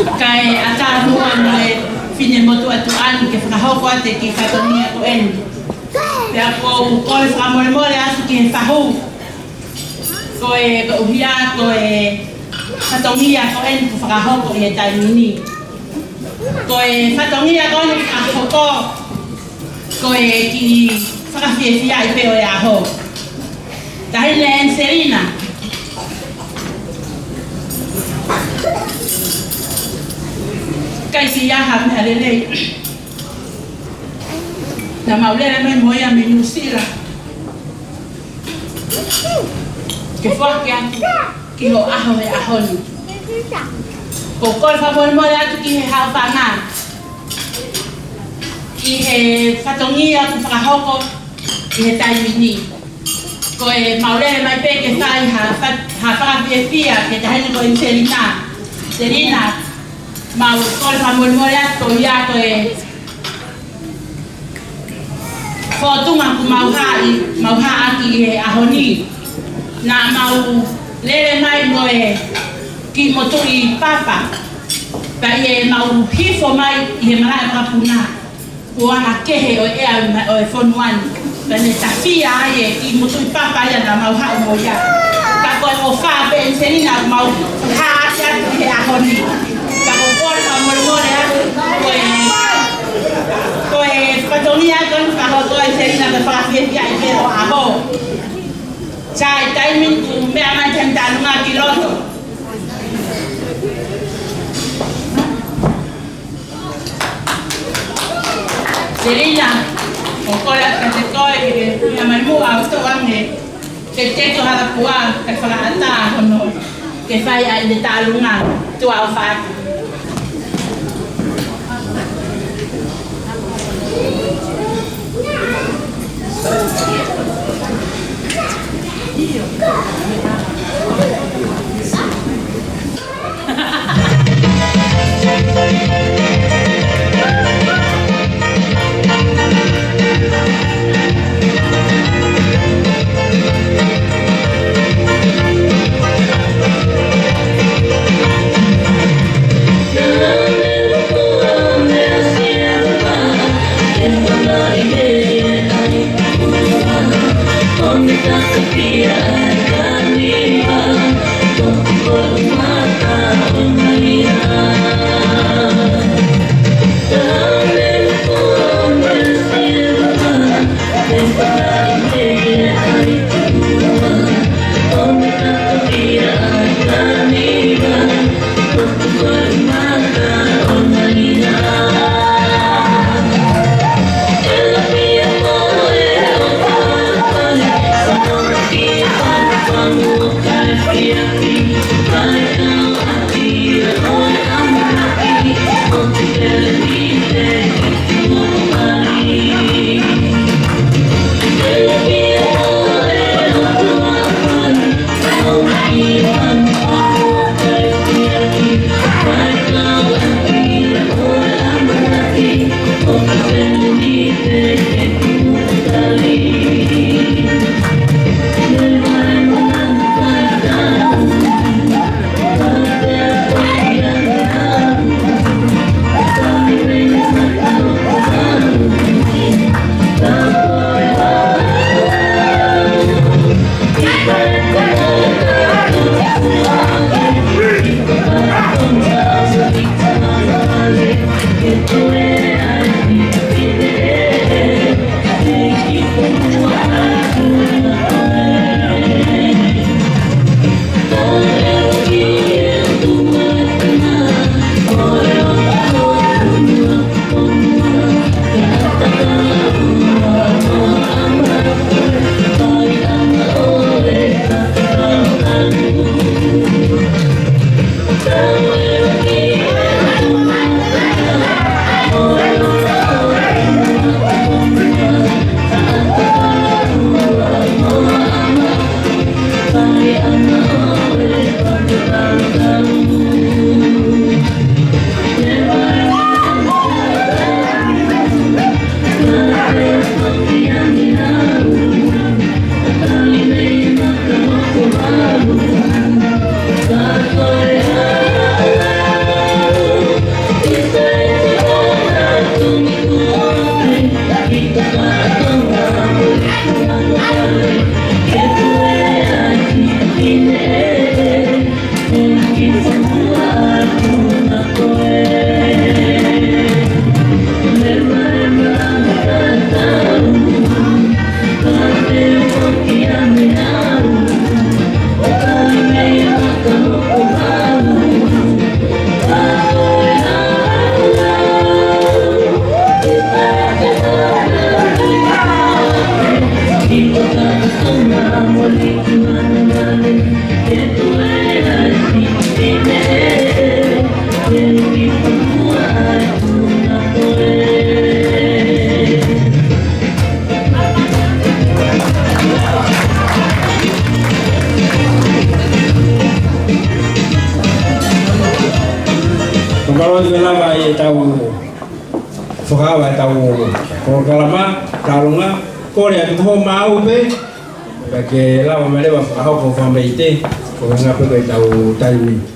Kai ata ruan le fine motu atuan ke whakahoko ate ki whatonia ko en. Pea ko kore whakamore more atu ki he whahu. Ko e uhia ko e whatonia ko en ku whakahoko i he taimini. Ko e whatongia ko ni whakahoko. Ko e ki whakawhiawhia i peo e aho. Tahi le en Serina. Kai si yaha me alele. Na maulele me moia me nusira. Ke whake atu ki ho aho e ahoni. Ko kore whamore more atu ki he hao whanga. Ki he whatongia ku whakahoko ki he taimini. Ko e maulele mai pe ke whai ha whakawhiawhia ke tahene ko in Serina. Serina. Mau kore whamore atu ia ko e whotunga ku mauha aki e ahoni. Na mau lele mai mo e ki motu i papa. Pa i e mau hifo mai i he mara e kapuna. Kua na kehe o ea o e whonuani. Pa ne tawhia ai e ki motu i papa ia na mauha o mo ia. Ka koe o wha pe en Serina mau ha ati atu he ahoni. Ka kore whamore atu koe whatongia kon whakahoto e Serina me whakawhiawhia i pero aho. Chai taimin ku mea mai tentanunga ki roto. Serina, o kore atu te koe ke mea mai mua o to wange. Ke teto hala kua ke whakaata hono. Ke whai ai le talunga tua o whaki. Kalau lama ia tahu, sokawa tahu. Kalau lama kalunga, kau yang tu mau be, bagi lama mereka aku kau faham itu, kau ngapa kau tahu tahu.